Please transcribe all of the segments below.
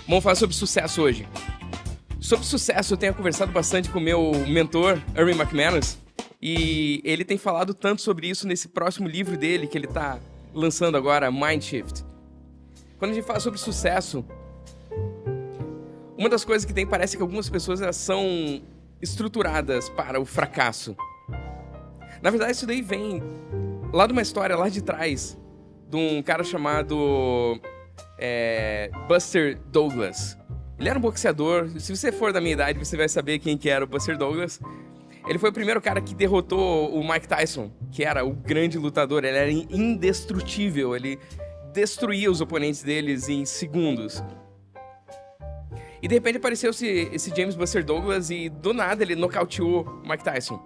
Vamos falar sobre sucesso hoje. Sobre sucesso, eu tenho conversado bastante com o meu mentor, Erwin McManus, e ele tem falado tanto sobre isso nesse próximo livro dele, que ele está lançando agora, Mind Shift. Quando a gente fala sobre sucesso, uma das coisas que tem, parece que algumas pessoas elas são estruturadas para o fracasso. Na verdade, isso daí vem lá de uma história lá de trás, de um cara chamado Buster Douglas. Ele era um boxeador. Se você for da minha idade, você vai saber quem que era o Buster Douglas. Ele foi o primeiro cara que derrotou o Mike Tyson, que era o grande lutador. Ele era indestrutível, ele destruía os oponentes deles em segundos. E de repente apareceu esse James Buster Douglas e do nada ele nocauteou Mike Tyson.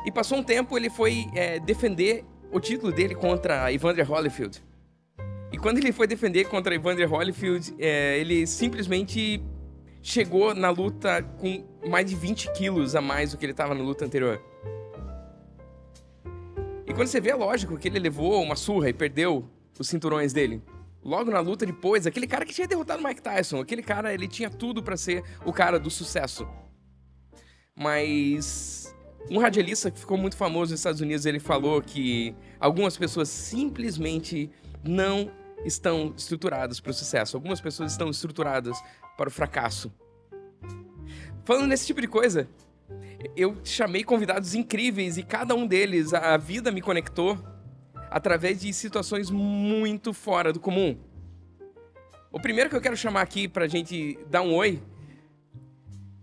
E passou um tempo, ele foi defender o título dele contra Evander Holyfield. E quando ele foi defender contra Evander Holyfield, ele simplesmente chegou na luta com mais de 20 quilos a mais do que ele estava na luta anterior. E quando você vê, é lógico que ele levou uma surra e perdeu os cinturões dele. Logo na luta depois, aquele cara que tinha derrotado Mike Tyson, aquele cara, ele tinha tudo para ser o cara do sucesso. Mas um radialista que ficou muito famoso nos Estados Unidos, ele falou que algumas pessoas simplesmente não estão estruturadas para o sucesso. Algumas pessoas estão estruturadas para o fracasso. Falando nesse tipo de coisa, eu chamei convidados incríveis e cada um deles, a vida me conectou através de situações muito fora do comum. O primeiro que eu quero chamar aqui pra gente dar um oi,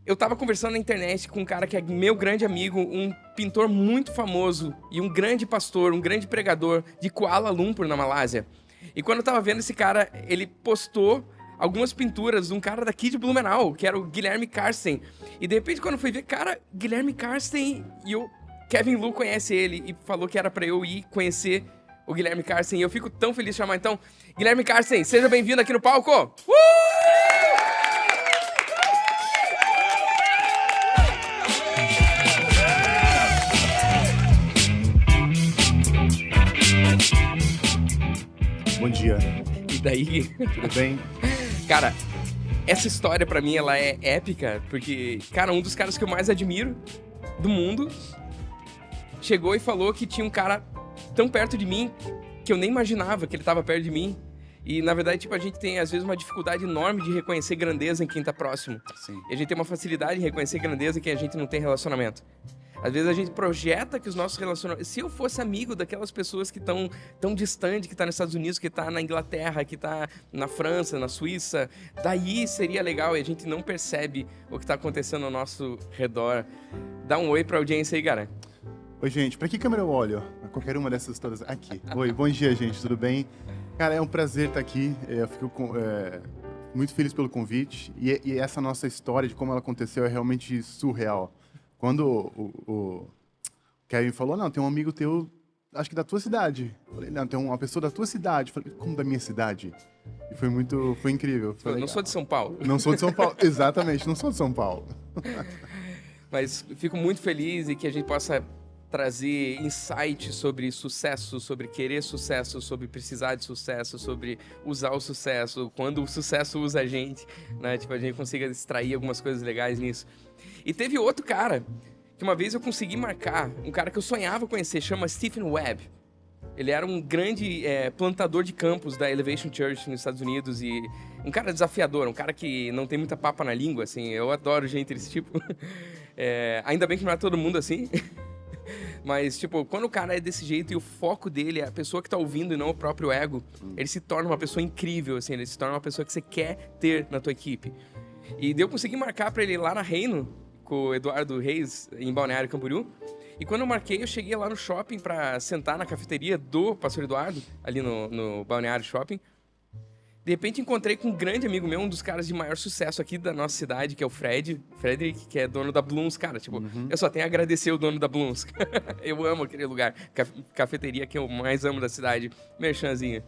eu tava conversando na internet com um cara que é meu grande amigo, um pintor muito famoso e um grande pastor, um grande pregador de Kuala Lumpur, na Malásia. E quando eu tava vendo esse cara, ele postou algumas pinturas de um cara daqui de Blumenau, que era o Guilherme Karsten. E de repente, quando eu fui ver, cara, Guilherme Karsten, e o Kevin Lu conhece ele e falou que era pra eu ir conhecer o Guilherme Karsten. E eu fico tão feliz de chamar, então, Guilherme Karsten, seja bem-vindo aqui no palco! Bom dia. E daí? Tudo bem? Cara, essa história pra mim, ela é épica, porque, cara, um dos caras que eu mais admiro do mundo chegou e falou que tinha um cara tão perto de mim que eu nem imaginava que ele tava perto de mim. E, na verdade, tipo, a gente tem, às vezes, uma dificuldade enorme de reconhecer grandeza em quem tá próximo. Sim. E a gente tem uma facilidade em reconhecer grandeza em quem a gente não tem relacionamento. Às vezes a gente projeta que os nossos relacionamentos... Se eu fosse amigo daquelas pessoas que estão tão distante, que tá nos Estados Unidos, que tá na Inglaterra, que tá na França, na Suíça, daí seria legal e a gente não percebe o que tá acontecendo ao nosso redor. Dá um oi pra audiência aí, cara. Oi, gente. Pra que câmera eu olho? Qualquer uma dessas todas. Aqui. Oi, bom dia, gente. Tudo bem? Cara, é um prazer estar aqui. Eu fico muito feliz pelo convite. E essa nossa história de como ela aconteceu é realmente surreal. Quando o Kevin falou, não, tem um amigo teu, acho que da tua cidade. Eu falei, não, tem uma pessoa da tua cidade. Eu falei, como da minha cidade? E foi incrível. Eu não sou de São Paulo. Não sou de São Paulo, exatamente, não sou de São Paulo. Mas fico muito feliz e que a gente possa trazer insights sobre sucesso, sobre querer sucesso, sobre precisar de sucesso, sobre usar o sucesso, quando o sucesso usa a gente, né? Tipo, a gente consiga extrair algumas coisas legais nisso. E teve outro cara, que uma vez eu consegui marcar, um cara que eu sonhava conhecer, chama Stephen Webb. Ele era um grande plantador de campos da Elevation Church nos Estados Unidos e um cara desafiador, um cara que não tem muita papa na língua, assim, eu adoro gente desse tipo. Ainda bem que não é todo mundo assim. Mas, tipo, quando o cara é desse jeito e o foco dele é a pessoa que tá ouvindo e não o próprio ego, ele se torna uma pessoa incrível, assim, ele se torna uma pessoa que você quer ter na tua equipe. E daí eu consegui marcar pra ele ir lá na Reino, com o Eduardo Reis, em Balneário Camboriú. E quando eu marquei, eu cheguei lá no shopping pra sentar na cafeteria do Pastor Eduardo, ali no Balneário Shopping. De repente encontrei com um grande amigo meu, um dos caras de maior sucesso aqui da nossa cidade, que é o Frederick, que é dono da Blooms, cara, tipo, eu só tenho a agradecer o dono da Blooms. Eu amo aquele lugar, cafeteria que eu mais amo da cidade, merchanzinho.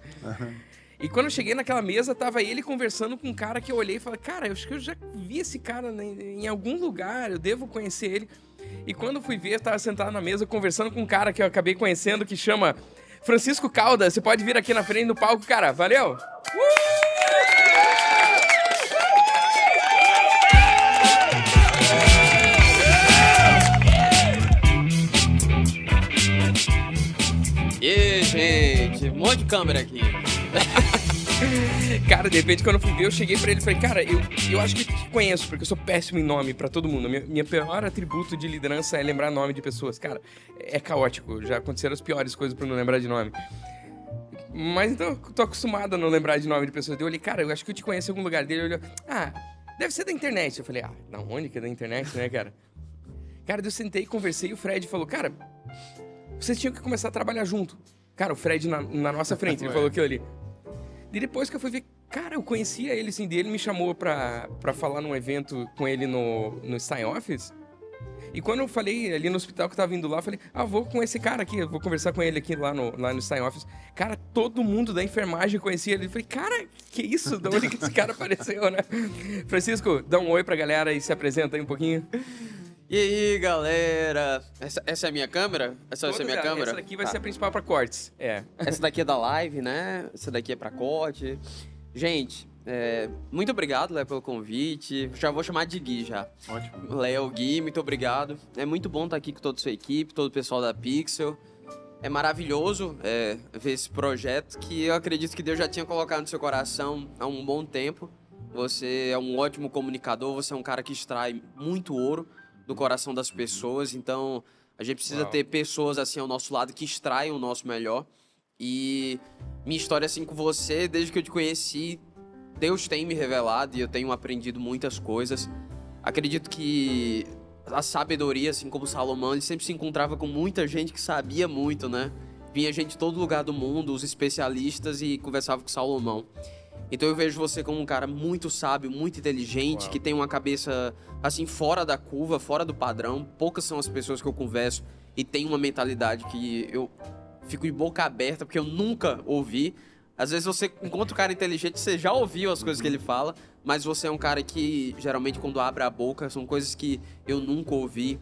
E quando eu cheguei naquela mesa, tava ele conversando com um cara que eu olhei e falei, cara, eu acho que eu já vi esse cara em algum lugar, eu devo conhecer ele. E quando eu fui ver, eu tava sentado na mesa conversando com um cara que eu acabei conhecendo, que chama Francisco Caldas. Você pode vir aqui na frente do palco, cara. Valeu! Um monte de câmera aqui. Cara, de repente, quando eu fui ver, eu cheguei pra ele e falei, cara, eu acho que te conheço, porque eu sou péssimo em nome pra todo mundo. Minha pior atributo de liderança é lembrar nome de pessoas. Cara, é caótico. Já aconteceram as piores coisas pra eu não lembrar de nome. Mas então, eu tô acostumado a não lembrar de nome de pessoas. Eu olhei, cara, eu acho que eu te conheço em algum lugar. Dele olhou, deve ser da internet. Eu falei, da onde que é da internet, né, cara? Cara, eu sentei e conversei e o Fred falou, cara, vocês tinham que começar a trabalhar junto. Cara, o Fred na nossa frente, ele falou aquilo ali. E depois que eu fui ver, cara, eu conhecia ele, assim, ele me chamou pra falar num evento com ele no Stein Office. E quando eu falei ali no hospital que eu tava indo lá, eu falei, vou com esse cara aqui, eu vou conversar com ele aqui lá no Stein Office. Cara, todo mundo da enfermagem conhecia ele. Eu falei, cara, que isso? Da onde que esse cara apareceu, né? Francisco, dá um oi pra galera e se apresenta aí um pouquinho. E aí, galera? Essa é a minha câmera? Essa é a minha câmera? Essa daqui vai ser a principal pra cortes. Essa daqui é da live, né? Essa daqui é pra corte. Gente, muito obrigado, Léo, pelo convite. Já vou chamar de Gui já. Ótimo. Léo, Gui, muito obrigado. É muito bom estar aqui com toda a sua equipe, todo o pessoal da Pixel. É maravilhoso ver esse projeto que eu acredito que Deus já tinha colocado no seu coração há um bom tempo. Você é um ótimo comunicador, você é um cara que extrai muito ouro do coração das pessoas, então a gente precisa ter pessoas assim ao nosso lado que extraem o nosso melhor. E minha história assim com você, desde que eu te conheci, Deus tem me revelado e eu tenho aprendido muitas coisas. Acredito que a sabedoria, assim como Salomão, ele sempre se encontrava com muita gente que sabia muito, né? Vinha gente de todo lugar do mundo, os especialistas, e conversava com Salomão. Então eu vejo você como um cara muito sábio, muito inteligente, que tem uma cabeça, assim, fora da curva, fora do padrão. Poucas são as pessoas que eu converso e tem uma mentalidade que eu fico de boca aberta, porque eu nunca ouvi. Às vezes você encontra um cara inteligente, você já ouviu as coisas que ele fala, mas você é um cara que, geralmente, quando abre a boca, são coisas que eu nunca ouvi.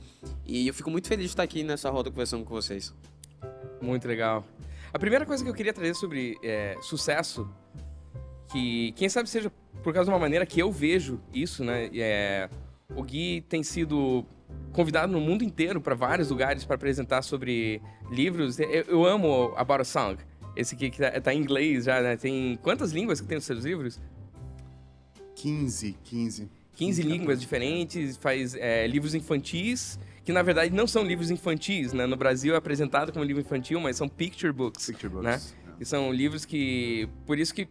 E eu fico muito feliz de estar aqui nessa roda conversando com vocês. Muito legal. A primeira coisa que eu queria trazer sobre sucesso, que quem sabe seja por causa de uma maneira que eu vejo isso, né? O Gui tem sido convidado no mundo inteiro para vários lugares para apresentar sobre livros. Eu amo About a Song. Esse aqui que tá em inglês já, né? Tem quantas línguas que tem nos seus livros? 15 línguas diferentes, faz livros infantis, que na verdade não são livros infantis, né? No Brasil é apresentado como livro infantil, mas são picture books, né? E são livros que... Por isso que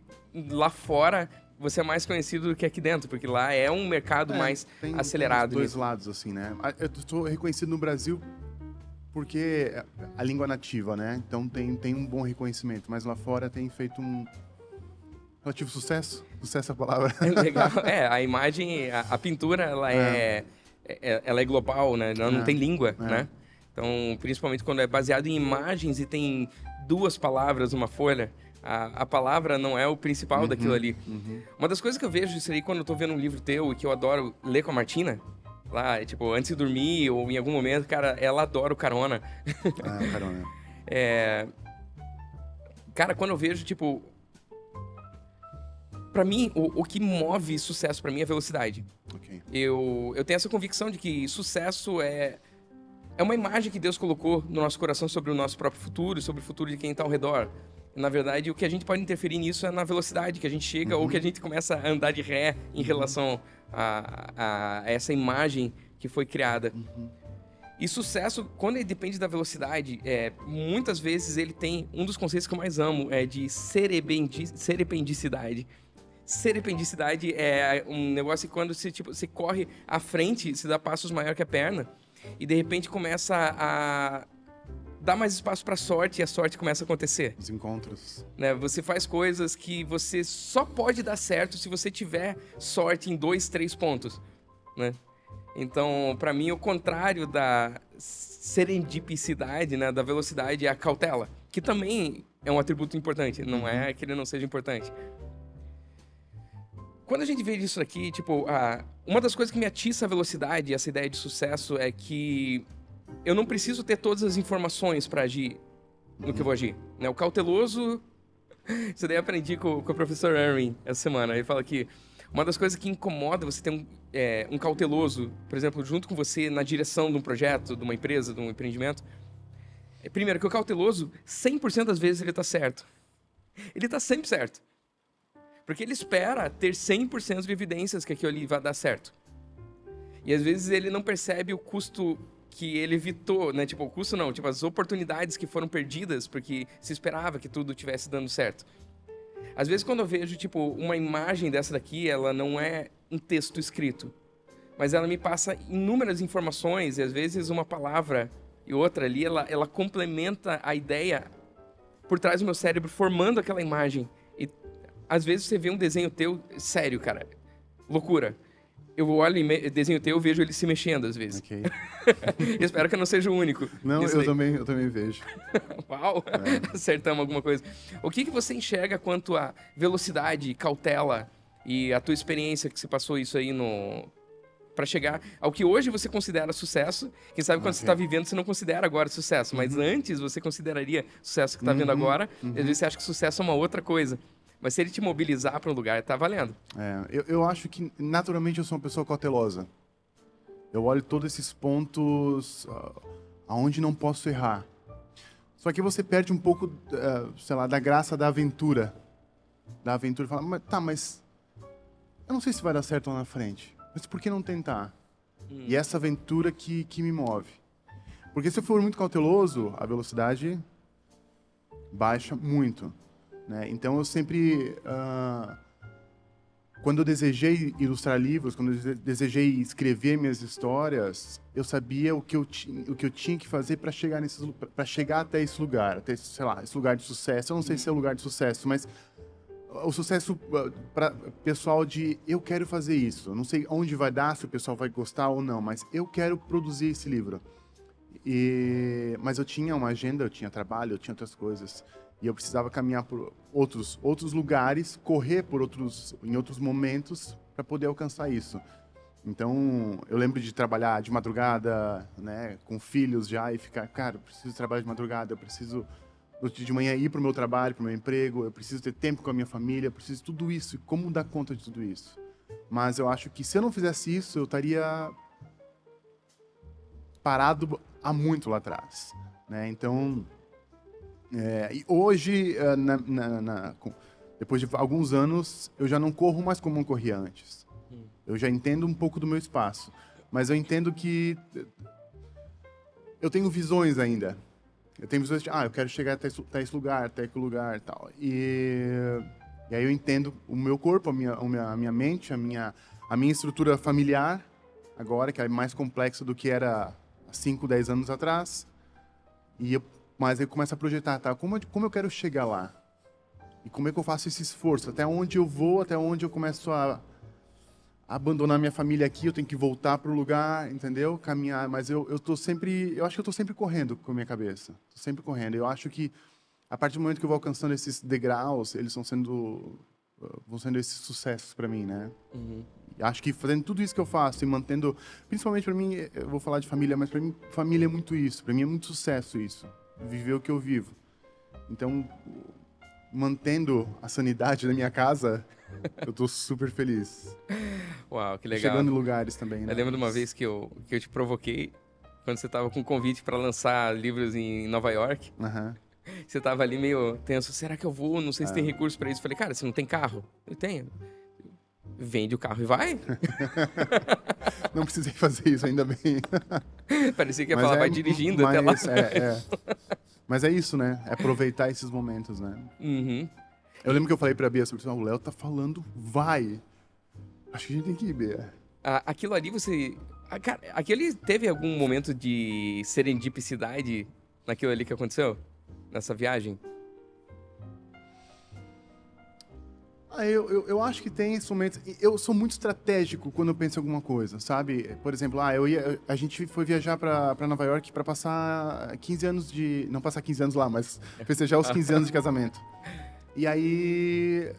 lá fora você é mais conhecido do que aqui dentro, porque lá é um mercado mais acelerado. Tem os dois lados, assim, né? Eu estou reconhecido no Brasil porque a língua nativa, né? Então tem um bom reconhecimento, mas lá fora tem feito um relativo sucesso. Sucesso é a palavra. É legal. A imagem, a pintura, ela é global, né? Ela não tem língua, né? Então, principalmente quando é baseado em imagens e tem 2 palavras numa folha, a palavra não é o principal daquilo ali. Uma das coisas que eu vejo isso aí quando eu tô vendo um livro teu e que eu adoro ler com a Martina, lá, tipo, antes de dormir ou em algum momento, cara, ela adora o carona. O carona. Cara, quando eu vejo, tipo... Pra mim, o que move sucesso pra mim é velocidade. Okay. Eu tenho essa convicção de que sucesso é uma imagem que Deus colocou no nosso coração sobre o nosso próprio futuro, sobre o futuro de quem tá ao redor. Na verdade, o que a gente pode interferir nisso é na velocidade que a gente chega ou que a gente começa a andar de ré em relação a essa imagem que foi criada. E sucesso, quando ele depende da velocidade, muitas vezes ele tem... Um dos conceitos que eu mais amo é de serependicidade. Serependicidade é um negócio que quando você corre à frente, você dá passos maior que a perna e de repente começa a dar mais espaço para sorte e a sorte começa a acontecer. Os encontros. Né? Você faz coisas que você só pode dar certo se você tiver sorte em 2, 3 pontos, né? Então, para mim, o contrário da serendipicidade, né, da velocidade, é a cautela, que também é um atributo importante, não é que ele não seja importante. Quando a gente vê isso aqui, tipo, uma das coisas que me atiça a velocidade, essa ideia de sucesso, é que eu não preciso ter todas as informações para agir no que eu vou agir. Né? O cauteloso... Isso daí eu aprendi com o professor Irving essa semana. Ele fala que uma das coisas que incomoda você ter um cauteloso, por exemplo, junto com você na direção de um projeto, de uma empresa, de um empreendimento, primeiro, que o cauteloso, 100% das vezes ele tá certo. ele tá sempre certo. Porque ele espera ter 100% de evidências que aquilo ali vai dar certo. E às vezes ele não percebe o custo que ele evitou, né? Tipo, o custo não, tipo, as oportunidades que foram perdidas porque se esperava que tudo tivesse dando certo. Às vezes quando eu vejo, tipo, uma imagem dessa daqui, ela não é um texto escrito, mas ela me passa inúmeras informações e às vezes uma palavra e outra ali, ela complementa a ideia por trás do meu cérebro, formando aquela imagem. E às vezes você vê um desenho teu, sério, cara, loucura. Eu olho desenho teu, eu vejo ele se mexendo às vezes. Ok. Espero que eu não seja o único. Não, nisso eu daí. também vejo. Uau, acertamos alguma coisa. O que você enxerga quanto à velocidade, cautela e a tua experiência que você passou isso aí para chegar ao que hoje você considera sucesso? Quem sabe quando você está vivendo você não considera agora sucesso, mas antes você consideraria sucesso que está vendo agora, e às vezes você acha que sucesso é uma outra coisa. Mas se ele te mobilizar para um lugar, tá valendo. Eu acho que, naturalmente, eu sou uma pessoa cautelosa. Eu olho todos esses pontos aonde não posso errar. Só que você perde um pouco, sei lá, da graça da aventura. Da aventura. Fala, mas eu não sei se vai dar certo lá na frente. Mas por que não tentar? E essa aventura que me move. Porque se eu for muito cauteloso, a velocidade baixa muito. Né? Então eu sempre, quando eu desejei ilustrar livros, quando eu desejei escrever minhas histórias, eu sabia o que eu tinha que fazer para chegar até esse lugar, até, sei lá, esse lugar de sucesso. Eu não sei se é o lugar de sucesso, mas o sucesso para pessoal de eu quero fazer isso. Eu não sei onde vai dar, se o pessoal vai gostar ou não, mas eu quero produzir esse livro. Mas eu tinha uma agenda, eu tinha trabalho, eu tinha outras coisas. E eu precisava caminhar por outros lugares, correr em outros momentos para poder alcançar isso. Então, eu lembro de trabalhar de madrugada, né, com filhos já, e ficar, cara, eu preciso trabalhar de madrugada, eu preciso de manhã ir para o meu trabalho, para o meu emprego, eu preciso ter tempo com a minha família, eu preciso de tudo isso. E como dar conta de tudo isso? Mas eu acho que se eu não fizesse isso, eu estaria parado há muito lá atrás. Né? Então... e hoje, depois de alguns anos, eu já não corro mais como eu corria antes. Eu já entendo um pouco do meu espaço. Mas eu entendo que eu tenho visões ainda. Eu tenho visões de, eu quero chegar até esse lugar, até aquele lugar e tal. E aí eu entendo o meu corpo, a minha mente, a minha estrutura familiar, agora, que é mais complexa do que era há 5, 10 anos atrás. Mas eu começo a projetar, tá? Como eu quero chegar lá? E como é que eu faço esse esforço? Até onde eu vou, até onde eu começo a abandonar minha família aqui, eu tenho que voltar para o lugar, entendeu? Caminhar, mas eu acho que eu estou sempre correndo com a minha cabeça. Estou sempre correndo. Eu acho que a partir do momento que eu vou alcançando esses degraus, eles vão sendo esses sucessos para mim, né? Acho que fazendo tudo isso que eu faço e mantendo, principalmente para mim, eu vou falar de família, mas para mim família é muito isso. Para mim é muito sucesso isso. Viver o que eu vivo. Então, mantendo a sanidade da minha casa, eu tô super feliz. Uau, que legal. Chegando em lugares também, né? Eu lembro de uma vez que eu te provoquei, quando você tava com um convite para lançar livros em Nova York. Você tava ali meio tenso, será que eu vou? Não sei se tem recurso para isso. Eu falei, cara, você não tem carro? Eu tenho. Vende o carro e vai. Não precisei fazer isso, ainda bem. Parecia que ia falar, vai dirigindo até lá. Mas é isso, né? É aproveitar esses momentos, né? Eu lembro que eu falei pra Bia sobre isso. O Léo tá falando, vai. Acho que a gente tem que ir, Bia. Aquilo ali você... Cara, aquele teve algum momento de serendipicidade naquilo ali que aconteceu? Nessa viagem? Eu acho que tem esses momentos. Eu sou muito estratégico quando eu penso em alguma coisa, sabe? Por exemplo, a gente foi viajar para Nova York para passar 15 anos de... Não passar 15 anos lá, mas festejar os 15 anos de casamento. E aí,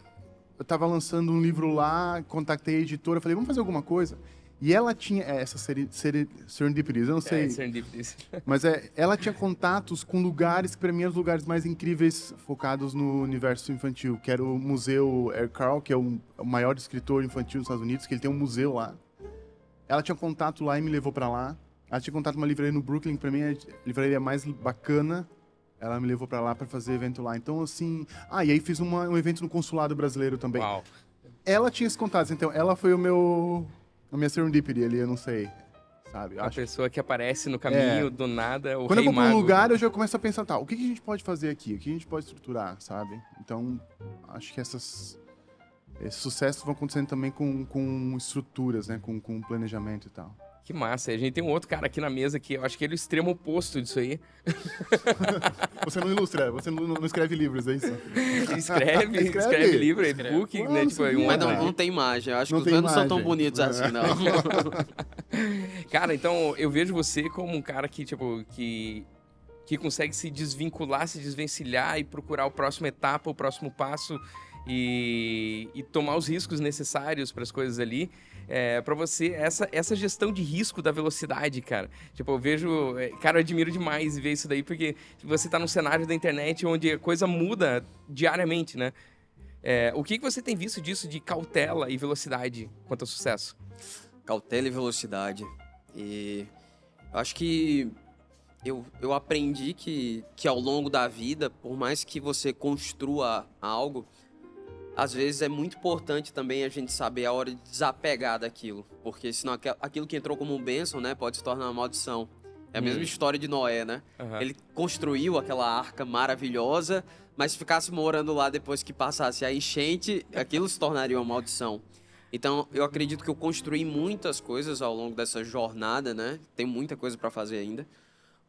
eu tava lançando um livro lá, contatei a editora, falei, vamos fazer alguma coisa? E ela tinha essa Serendipities, eu não sei. Serendipities. Mas ela tinha contatos com lugares que para mim eram os lugares mais incríveis focados no universo infantil, que era o Museu Eric Carle, que é o maior escritor infantil dos Estados Unidos, que ele tem um museu lá. Ela tinha contato lá e me levou para lá. Ela tinha contato com uma livraria no Brooklyn, que para mim é a livraria mais bacana Ela me levou pra lá pra fazer evento lá. Então, assim... e aí fiz um evento no consulado brasileiro também. Uau. Ela tinha esses contatos, então ela foi a minha serendipity ali, eu não sei, sabe? A pessoa que aparece no caminho, do nada, o Quando eu rei vou pra um mago. lugar, eu já começo a pensar, tá, o que a gente pode fazer aqui? O que a gente pode estruturar, sabe? Então, acho que esses sucessos vão acontecendo também com estruturas, né? Com planejamento e tal. Que massa. E a gente tem um outro cara aqui na mesa que eu acho que ele é o extremo oposto disso aí. Você não ilustra, você não escreve livros, é isso? Escreve livro, e-book, Uau, né? não Tipo, sabia. Mas não tem imagem. Eu acho Não que os tem dois não são tão imagem. bonitos assim, não. Cara, então eu vejo você como um cara que, tipo, que consegue se desvincular, se desvencilhar e procurar a próxima etapa, o próximo passo e tomar os riscos necessários para as coisas ali. Para você, essa gestão de risco da velocidade, cara. Tipo, eu vejo... Cara, eu admiro demais ver isso daí, porque você tá num cenário da internet onde a coisa muda diariamente, né? O que você tem visto disso de cautela e velocidade quanto ao sucesso? Cautela e velocidade. E eu acho que eu aprendi que ao longo da vida, por mais que você construa algo, às vezes é muito importante também a gente saber a hora de desapegar daquilo. Porque senão aquilo que entrou como um bênção, né, pode se tornar uma maldição. É a mesma história de Noé, né? Uhum. Ele construiu aquela arca maravilhosa, mas se ficasse morando lá depois que passasse a enchente, aquilo se tornaria uma maldição. Então, eu acredito que eu construí muitas coisas ao longo dessa jornada, né? Tem muita coisa para fazer ainda.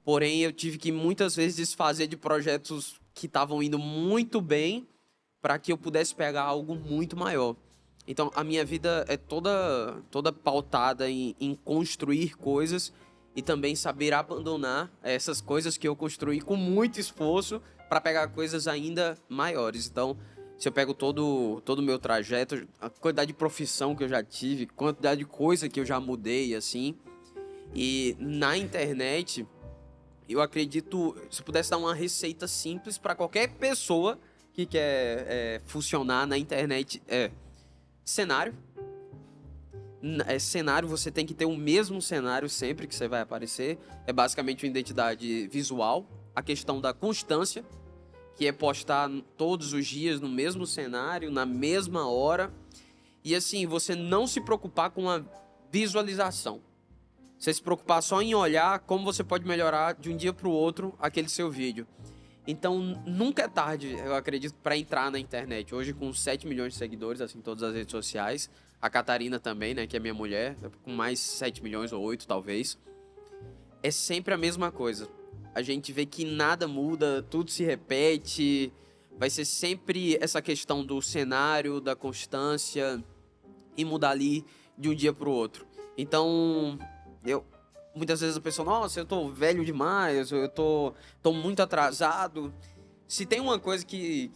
Porém, eu tive que muitas vezes desfazer de projetos que estavam indo muito bem para que eu pudesse pegar algo muito maior. Então, a minha vida é toda pautada em construir coisas e também saber abandonar essas coisas que eu construí com muito esforço para pegar coisas ainda maiores. Então, se eu pego todo o meu trajeto, a quantidade de profissão que eu já tive, quantidade de coisa que eu já mudei, assim. E na internet, eu acredito, se eu pudesse dar uma receita simples para qualquer pessoa que quer funcionar na internet, cenário. Cenário, você tem que ter o mesmo cenário sempre que você vai aparecer. É basicamente uma identidade visual. A questão da constância, que é postar todos os dias no mesmo cenário, na mesma hora. E assim, você não se preocupar com a visualização. Você se preocupar só em olhar como você pode melhorar de um dia para o outro aquele seu vídeo. Então, nunca é tarde, eu acredito, para entrar na internet. Hoje, com 7 milhões de seguidores, assim, em todas as redes sociais. A Catarina também, né, que é minha mulher, com mais 7 milhões ou 8, talvez. É sempre a mesma coisa. A gente vê que nada muda, tudo se repete. Vai ser sempre essa questão do cenário, da constância e mudar ali de um dia para o outro. Então, muitas vezes a pessoa, nossa, eu tô velho demais, eu tô muito atrasado. Se tem uma coisa que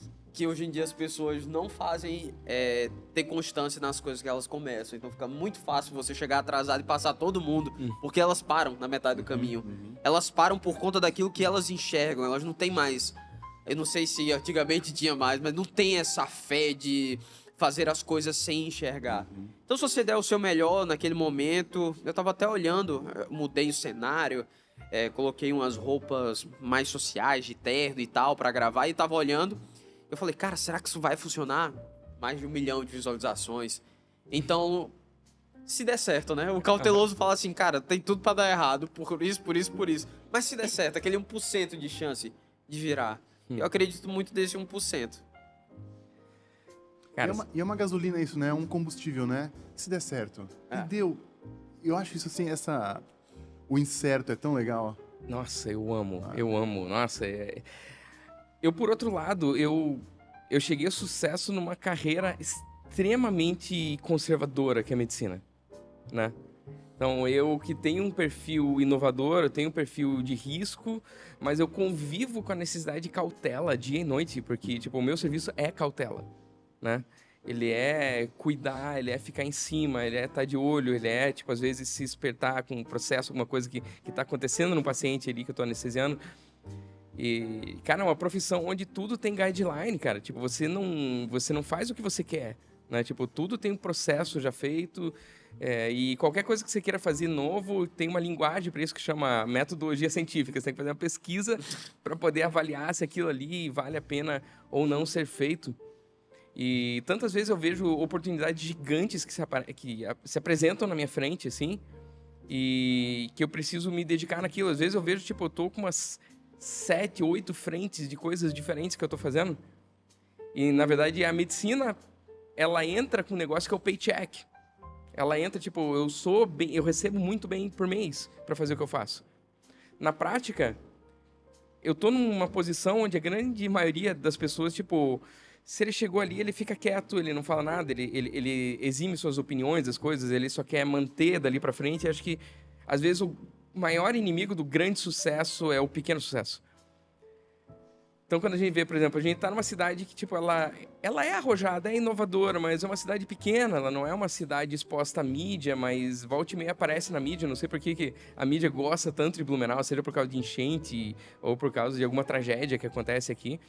hoje em dia as pessoas não fazem é ter constância nas coisas que elas começam. Então fica muito fácil você chegar atrasado e passar todo mundo, porque elas param na metade do caminho. Elas param por conta daquilo que elas enxergam, elas não têm mais... Eu não sei se antigamente tinha mais, mas não tem essa fé de fazer as coisas sem enxergar. Então, se você der o seu melhor naquele momento... Eu tava até olhando, mudei o cenário, coloquei umas roupas mais sociais, de terno e tal, pra gravar, e tava olhando. Eu falei, cara, será que isso vai funcionar? Mais de 1 milhão de visualizações. Então, se der certo, né? O cauteloso fala assim, cara, tem tudo pra dar errado, por isso, por isso, por isso. Mas se der certo, aquele 1% de chance de virar. Eu acredito muito desse 1%. Cara, E é uma gasolina isso, né? É um combustível, né? Se der certo. E deu. Eu acho isso assim, o incerto é tão legal. nossa, eu amo. Nossa, eu, por outro lado, eu cheguei a sucesso numa carreira extremamente conservadora, que é a medicina, né? Então, eu que tenho um perfil inovador, eu tenho um perfil de risco, mas eu convivo com a necessidade de cautela dia e noite, porque, tipo, o meu serviço é cautela, né? Ele é cuidar, ele é ficar em cima, ele é estar de olho, ele é, tipo, às vezes se espertar com um processo, alguma coisa que tá acontecendo no paciente ali que eu tô anestesiando. E, cara, é uma profissão onde tudo tem guideline, cara. Tipo, você não faz o que você quer, né? Tipo, tudo tem um processo já feito, e qualquer coisa que você queira fazer novo, tem uma linguagem para isso que chama metodologia científica. Você tem que fazer uma pesquisa para poder avaliar se aquilo ali vale a pena ou não ser feito. E tantas vezes eu vejo oportunidades gigantes que se apresentam na minha frente, assim, e que eu preciso me dedicar naquilo. Às vezes eu vejo, tipo, eu tô com umas 7, 8 frentes de coisas diferentes que eu tô fazendo. E, na verdade, a medicina, ela entra com um negócio que é o paycheck. Ela entra, tipo, eu recebo muito bem por mês para fazer o que eu faço. Na prática, eu tô numa posição onde a grande maioria das pessoas, tipo, se ele chegou ali, ele fica quieto, ele não fala nada, ele exime suas opiniões, as coisas, ele só quer manter dali para frente. E acho que, às vezes, o maior inimigo do grande sucesso é o pequeno sucesso. Então, quando a gente vê, por exemplo, a gente tá numa cidade que, tipo, ela é arrojada, é inovadora, mas é uma cidade pequena, ela não é uma cidade exposta à mídia, mas volta e meia aparece na mídia. Não sei por que a mídia gosta tanto de Blumenau, seja por causa de enchente ou por causa de alguma tragédia que acontece aqui.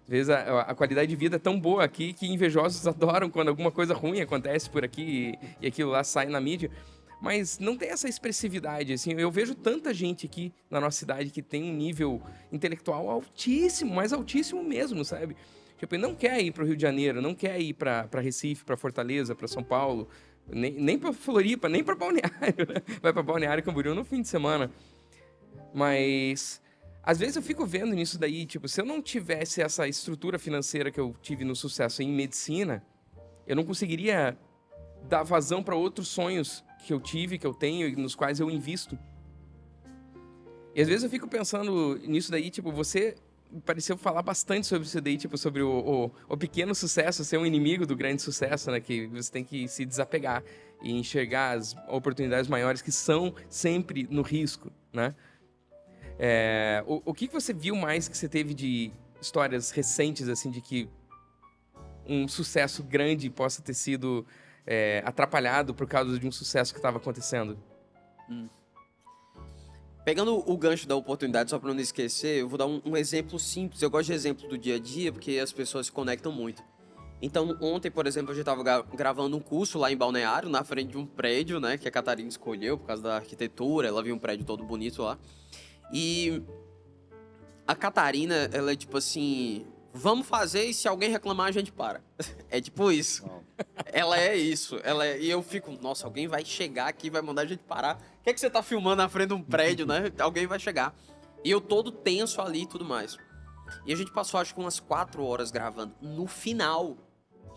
Às vezes a qualidade de vida é tão boa aqui que invejosos adoram quando alguma coisa ruim acontece por aqui e aquilo lá sai na mídia. Mas não tem essa expressividade, assim. Eu vejo tanta gente aqui na nossa cidade que tem um nível intelectual altíssimo, mas altíssimo mesmo, sabe? Tipo, ele não quer ir para o Rio de Janeiro, não quer ir para Recife, para Fortaleza, para São Paulo, nem para Floripa, nem para Balneário, né? Vai para Balneário Camboriú no fim de semana. Mas às vezes eu fico vendo nisso daí, tipo, se eu não tivesse essa estrutura financeira que eu tive no sucesso em medicina, eu não conseguiria dar vazão para outros sonhos que eu tive, que eu tenho e nos quais eu invisto. E às vezes eu fico pensando nisso daí, tipo, você pareceu falar bastante sobre isso daí, tipo, sobre o pequeno sucesso ser um inimigo do grande sucesso, né? Que você tem que se desapegar e enxergar as oportunidades maiores que são sempre no risco, né? O que você viu mais que você teve de histórias recentes, assim, de que um sucesso grande possa ter sido atrapalhado por causa de um sucesso que estava acontecendo? Pegando o gancho da oportunidade, só para não esquecer, eu vou dar um exemplo simples. Eu gosto de exemplo do dia a dia, porque as pessoas se conectam muito. Então, ontem, por exemplo, a gente estava gravando um curso lá em Balneário, na frente de um prédio, né, que a Catarina escolheu por causa da arquitetura. Ela viu um prédio todo bonito lá. E a Catarina, ela é tipo assim, vamos fazer e se alguém reclamar, a gente para. É tipo isso. Ela é isso. E eu fico, nossa, alguém vai chegar aqui, vai mandar a gente parar. O que é que você tá filmando na frente de um prédio, né? Alguém vai chegar. E eu todo tenso ali e tudo mais. E a gente passou, acho que umas 4 horas gravando. No final,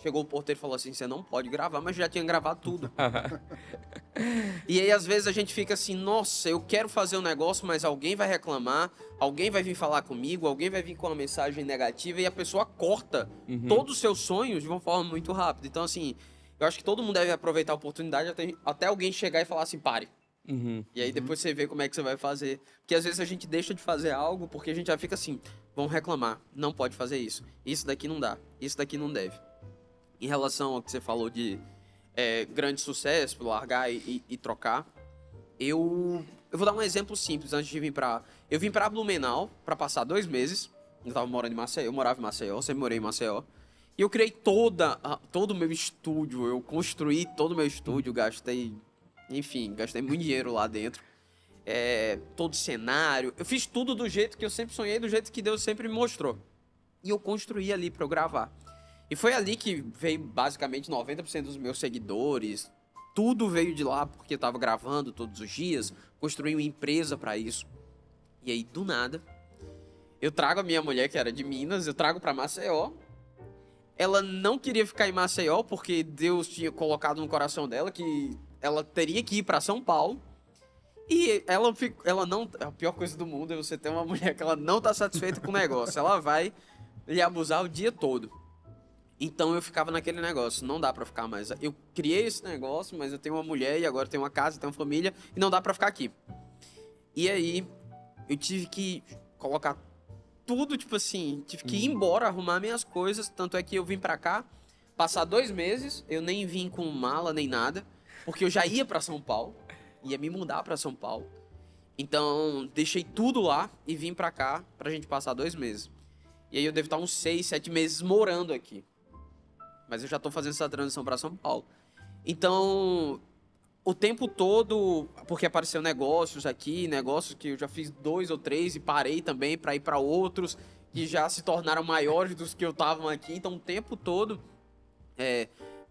chegou o porteiro e falou assim, você não pode gravar, mas já tinha gravado tudo. E aí, às vezes, a gente fica assim, nossa, eu quero fazer um negócio, mas alguém vai reclamar, alguém vai vir falar comigo, alguém vai vir com uma mensagem negativa e a pessoa corta todos os seus sonhos de uma forma muito rápida. Então, assim, eu acho que todo mundo deve aproveitar a oportunidade até alguém chegar e falar assim, pare. E aí, depois você vê como é que você vai fazer. Porque, às vezes, a gente deixa de fazer algo porque a gente já fica assim, vão reclamar, não pode fazer isso. Isso daqui não dá, isso daqui não deve. Em relação ao que você falou de grande sucesso, largar e trocar, eu vou dar um exemplo simples antes de vir pra... Eu vim pra Blumenau pra passar 2 meses. Eu tava morando em Maceió, eu morava em Maceió, sempre morei em Maceió. E eu criei todo o meu estúdio, eu construí todo o meu estúdio, gastei muito dinheiro lá dentro. Todo cenário, eu fiz tudo do jeito que eu sempre sonhei, do jeito que Deus sempre me mostrou. E eu construí ali pra eu gravar. E foi ali que veio basicamente 90% dos meus seguidores. Tudo veio de lá porque eu tava gravando todos os dias, construí uma empresa pra isso. E aí, do nada, eu trago a minha mulher, que era de Minas, eu trago pra Maceió. Ela não queria ficar em Maceió porque Deus tinha colocado no coração dela que ela teria que ir pra São Paulo. E ela não... A pior coisa do mundo é você ter uma mulher que ela não tá satisfeita com o negócio. Ela vai lhe abusar o dia todo. Então eu ficava naquele negócio, não dá pra ficar mais. Eu criei esse negócio, mas eu tenho uma mulher e agora tenho uma casa, tenho uma família e não dá pra ficar aqui. E aí eu tive que colocar tudo, tipo assim, tive que ir embora, arrumar minhas coisas. Tanto é que eu vim pra cá, passar 2 meses, eu nem vim com mala nem nada, porque eu já ia pra São Paulo, ia me mudar pra São Paulo. Então deixei tudo lá e vim pra cá pra gente passar 2 meses. E aí eu devo estar uns 6, 7 meses morando aqui. mas eu já tô fazendo essa transição para São Paulo. Então, o tempo todo, porque apareceu negócios aqui, negócios que eu já fiz 2 ou 3 e parei também para ir para outros que já se tornaram maiores dos que eu tava aqui. Então, o tempo todo,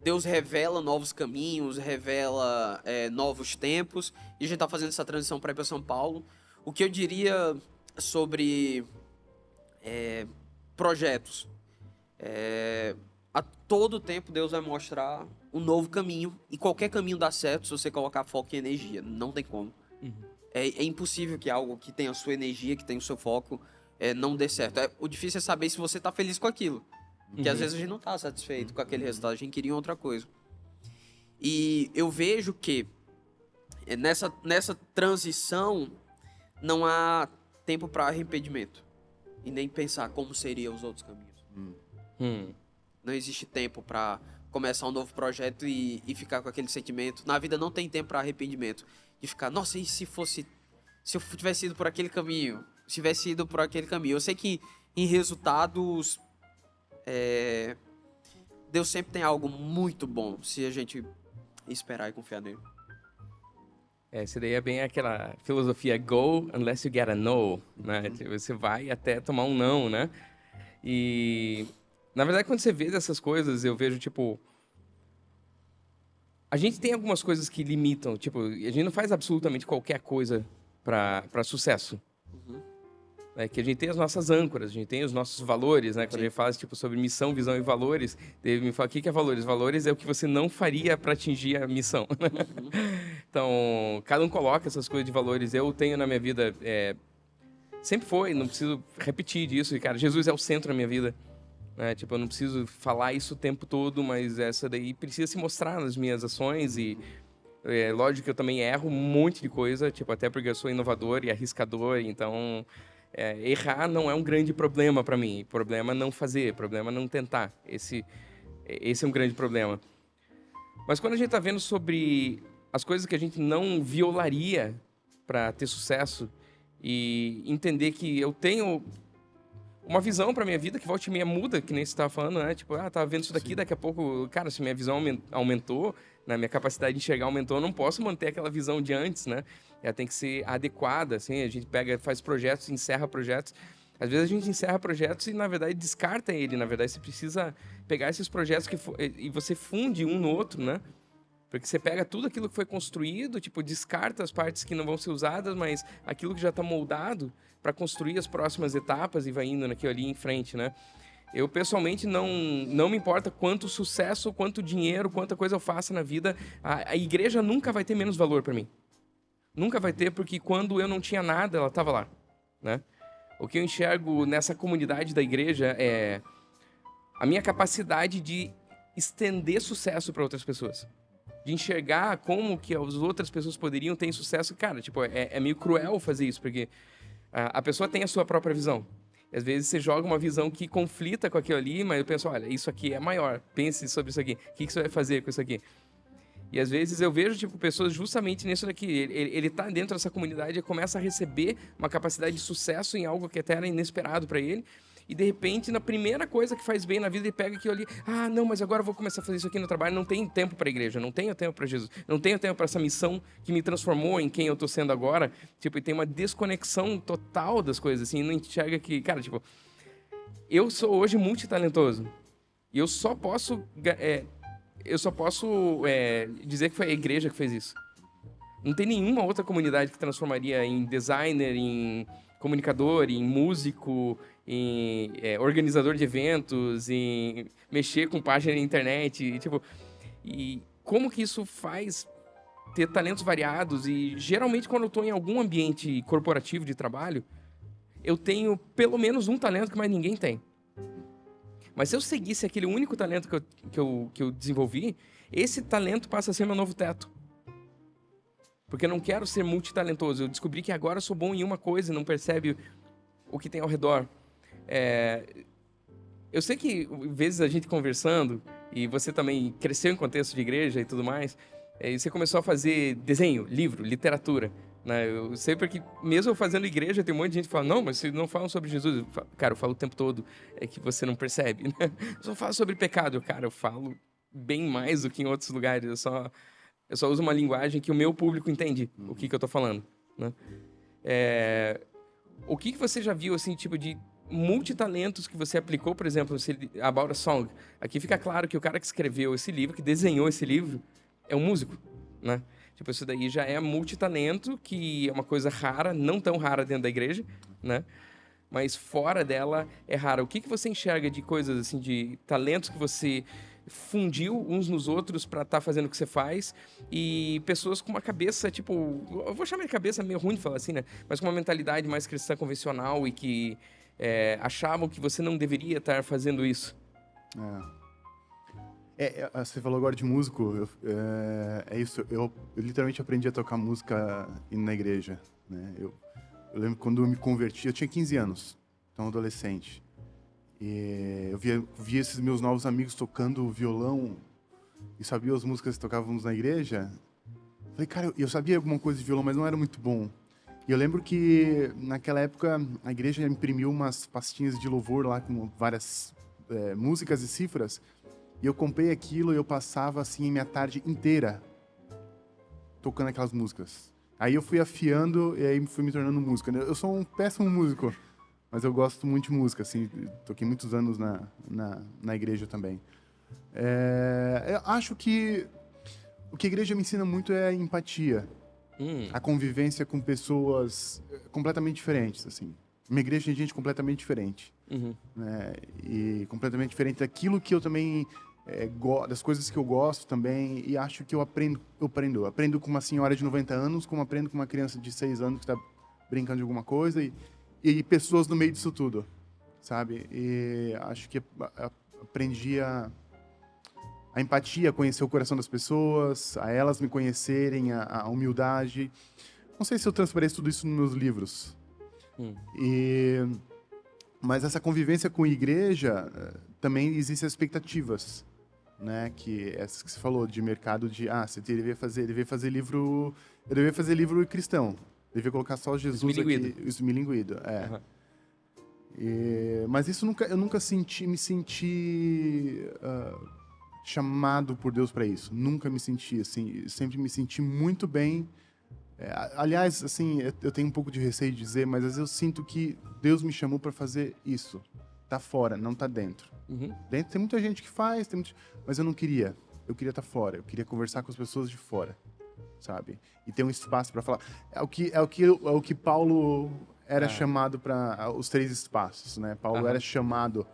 Deus revela novos caminhos, revela novos tempos, e a gente tá fazendo essa transição para ir para São Paulo. O que eu diria sobre projetos? A todo tempo Deus vai mostrar um novo caminho, e qualquer caminho dá certo se você colocar foco e energia, não tem como. É impossível que algo que tenha a sua energia, que tenha o seu foco, não dê certo. O difícil é saber se você tá feliz com aquilo, porque às vezes a gente não tá satisfeito com aquele resultado, a gente queria outra coisa. E eu vejo que nessa transição não há tempo para arrependimento e nem pensar como seriam os outros caminhos. Não existe tempo para começar um novo projeto e ficar com aquele sentimento. Na vida não tem tempo para arrependimento. De ficar, nossa, e se eu tivesse ido por aquele caminho? Se tivesse ido por aquele caminho. Eu sei que em resultados, Deus sempre tem algo muito bom se a gente esperar e confiar nele. Essa daí é bem aquela filosofia go unless you get a no, né? Você vai até tomar um não, né? E, na verdade, quando você vê essas coisas, eu vejo, tipo... A gente tem algumas coisas que limitam, tipo, a gente não faz absolutamente qualquer coisa para sucesso. É que a gente tem as nossas âncoras, a gente tem os nossos valores, né? Quando a gente fala, tipo, sobre missão, visão e valores, ele me fala, o que é valores? Valores é o que você não faria para atingir a missão. Então, cada um coloca essas coisas de valores. Eu tenho na minha vida, sempre foi, não preciso repetir disso, cara, Jesus é o centro da minha vida. Tipo, eu não preciso falar isso o tempo todo, mas essa daí precisa se mostrar nas minhas ações e... lógico que eu também erro um monte de coisa, tipo, até porque eu sou inovador e arriscador, então... errar não é um grande problema para mim. Problema é não fazer, problema é não tentar. Esse é um grande problema. Mas quando a gente está vendo sobre as coisas que a gente não violaria para ter sucesso e entender que eu tenho uma visão para minha vida que volta e meia muda, que nem você estava falando, né? Tipo, tava vendo isso daqui, daqui a pouco, cara, se minha visão aumentou, né? Minha capacidade de enxergar aumentou, eu não posso manter aquela visão de antes, né? Ela tem que ser adequada, assim, a gente faz projetos, encerra projetos. Às vezes a gente encerra projetos e, na verdade, descarta ele. Na verdade, você precisa pegar esses projetos e você funde um no outro, né? Porque você pega tudo aquilo que foi construído, tipo, descarta as partes que não vão ser usadas, mas aquilo que já está moldado para construir as próximas etapas e vai indo naquilo ali em frente, né? Eu, pessoalmente, não me importa quanto sucesso, quanto dinheiro, quanta coisa eu faça na vida, a igreja nunca vai ter menos valor para mim. Nunca vai ter, porque quando eu não tinha nada, ela estava lá, né? O que eu enxergo nessa comunidade da igreja é a minha capacidade de estender sucesso para outras pessoas. De enxergar como que as outras pessoas poderiam ter sucesso. Cara, tipo, é meio cruel fazer isso, porque a pessoa tem a sua própria visão. E às vezes você joga uma visão que conflita com aquilo ali, mas eu penso, olha, isso aqui é maior. Pense sobre isso aqui. O que você vai fazer com isso aqui? E às vezes eu vejo, tipo, pessoas justamente nisso daqui. Ele tá dentro dessa comunidade e começa a receber uma capacidade de sucesso em algo que até era inesperado para ele. E de repente, na primeira coisa que faz bem na vida, ele pega aquilo ali. Ah, não, mas agora eu vou começar a fazer isso aqui no trabalho. Não tenho tempo para a igreja, não tenho tempo para Jesus, não tenho tempo para essa missão que me transformou em quem eu tô sendo agora. Tipo, e tem uma desconexão total das coisas, assim. Não enxerga que, cara, tipo, eu sou hoje multitalentoso. E eu só posso dizer que foi a igreja que fez isso. Não tem nenhuma outra comunidade que transformaria em designer, em comunicador, em músico, em organizador de eventos, em mexer com página na internet. E como que isso faz ter talentos variados? E geralmente quando eu estou em algum ambiente corporativo de trabalho, eu tenho pelo menos um talento que mais ninguém tem. Mas se eu seguisse aquele único talento que eu desenvolvi, esse talento passa a ser meu novo teto. Porque eu não quero ser multitalentoso. Eu descobri que agora eu sou bom em uma coisa e não percebe o que tem ao redor. Eu sei que, vezes a gente conversando, e você também cresceu em contexto de igreja e tudo mais, e você começou a fazer desenho, livro, literatura. né? Eu sempre que, mesmo eu fazendo igreja, tem um monte de gente que fala, não, mas vocês não falam sobre Jesus. Cara, eu falo o tempo todo, é que você não percebe, né? Eu só falo sobre pecado. Cara, eu falo bem mais do que em outros lugares. Eu só uso uma linguagem que o meu público entende o que eu tô falando, né? O que você já viu, assim, tipo de multitalentos que você aplicou, por exemplo, About a Song? Aqui fica claro que o cara que escreveu esse livro, que desenhou esse livro, é um músico, né? Tipo, isso daí já é multitalento, que é uma coisa rara, não tão rara dentro da igreja, né? Mas fora dela é rara. O que você enxerga de coisas, assim, de talentos que você fundiu uns nos outros pra estar fazendo o que você faz, e pessoas com uma cabeça, tipo, eu vou chamar de cabeça meio ruim de falar assim, né? Mas com uma mentalidade mais cristã convencional e que achavam que você não deveria estar fazendo isso. Você falou agora de músico, é isso, eu literalmente aprendi a tocar música indo na igreja, né? Eu lembro quando eu me converti, eu tinha 15 anos, então adolescente. E eu via esses meus novos amigos tocando violão e sabia as músicas que tocávamos na igreja. Falei, cara, eu sabia alguma coisa de violão, mas não era muito bom. E eu lembro que, naquela época, a igreja imprimiu umas pastinhas de louvor lá com várias músicas e cifras. E eu comprei aquilo e eu passava, assim, minha tarde inteira tocando aquelas músicas. Aí eu fui afiando e aí fui me tornando músico. Eu sou um péssimo músico, mas eu gosto muito de música, assim. Toquei muitos anos na igreja também. Eu acho que o que a igreja me ensina muito é a empatia. A convivência com pessoas completamente diferentes, assim. Minha igreja tem gente completamente diferente. Né? E completamente diferente daquilo que eu também... das coisas que eu gosto também, e acho que eu aprendo com uma senhora de 90 anos, como aprendo com uma criança de 6 anos que está brincando de alguma coisa, e pessoas no meio disso tudo, sabe? E acho que aprendi a empatia, a conhecer o coração das pessoas, a elas me conhecerem, a humildade. Não sei se eu transpareço tudo isso nos meus livros. Mas essa convivência com a igreja, também existem expectativas, né? Que essas que você falou de mercado de você deveria fazer livro cristão, devia colocar só Jesus aqui, esmilinguido, mas isso eu nunca me senti chamado por Deus para isso, nunca me senti assim, sempre me senti muito bem. Aliás, assim, eu tenho um pouco de receio de dizer, mas às vezes eu sinto que Deus me chamou para fazer isso. Tá fora, não tá dentro. Dentro tem muita gente que faz, mas eu não queria. Eu queria estar fora, eu queria conversar com as pessoas de fora, sabe? E ter um espaço para falar. É o que Paulo era chamado para os 3 espaços, né? Paulo era chamado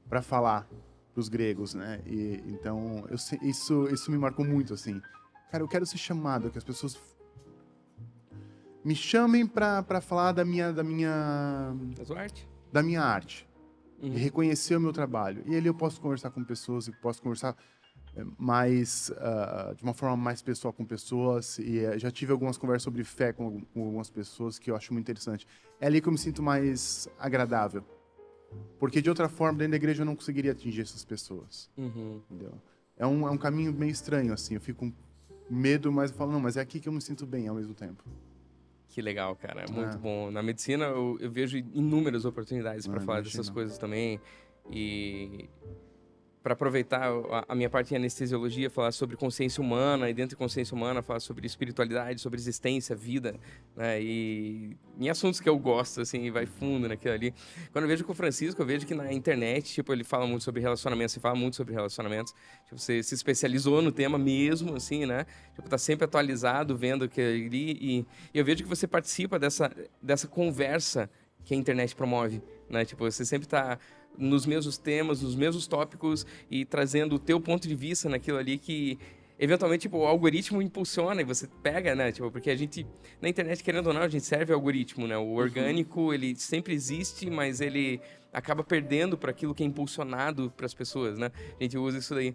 para falar para os gregos, né? E então isso me marcou muito, assim. Cara, eu quero ser chamado, que as pessoas me chamem para falar da minha arte. E reconhecer o meu trabalho. E ali eu posso conversar com pessoas, eu posso conversar de uma forma mais pessoal com pessoas. E já tive algumas conversas sobre fé com algumas pessoas que eu acho muito interessante. É ali que eu me sinto mais agradável. Porque de outra forma, dentro da igreja eu não conseguiria atingir essas pessoas. Entendeu? É um caminho meio estranho, assim. Eu fico com medo, mas eu falo, não, mas é aqui que eu me sinto bem ao mesmo tempo. Que legal, cara. É muito bom. Na medicina, eu vejo inúmeras oportunidades para falar dessas coisas também. E para aproveitar a minha parte em anestesiologia, falar sobre consciência humana, e dentro de consciência humana, falar sobre espiritualidade, sobre existência, vida, né? E em assuntos que eu gosto, assim, vai fundo naquilo ali. Quando eu vejo com o Francisco, eu vejo que na internet, tipo, ele fala muito sobre relacionamentos, você fala muito sobre relacionamentos. Tipo, você se especializou no tema mesmo, assim, né? Tipo, tá sempre atualizado, vendo que ali. E eu vejo que você participa dessa conversa que a internet promove, né? Tipo, você sempre tá nos mesmos temas, nos mesmos tópicos e trazendo o teu ponto de vista naquilo ali que, eventualmente, tipo, o algoritmo impulsiona e você pega, né? Tipo, porque a gente, na internet, querendo ou não, a gente serve ao algoritmo, né? O orgânico, ele sempre existe, mas ele acaba perdendo para aquilo que é impulsionado para as pessoas, né? A gente usa isso daí.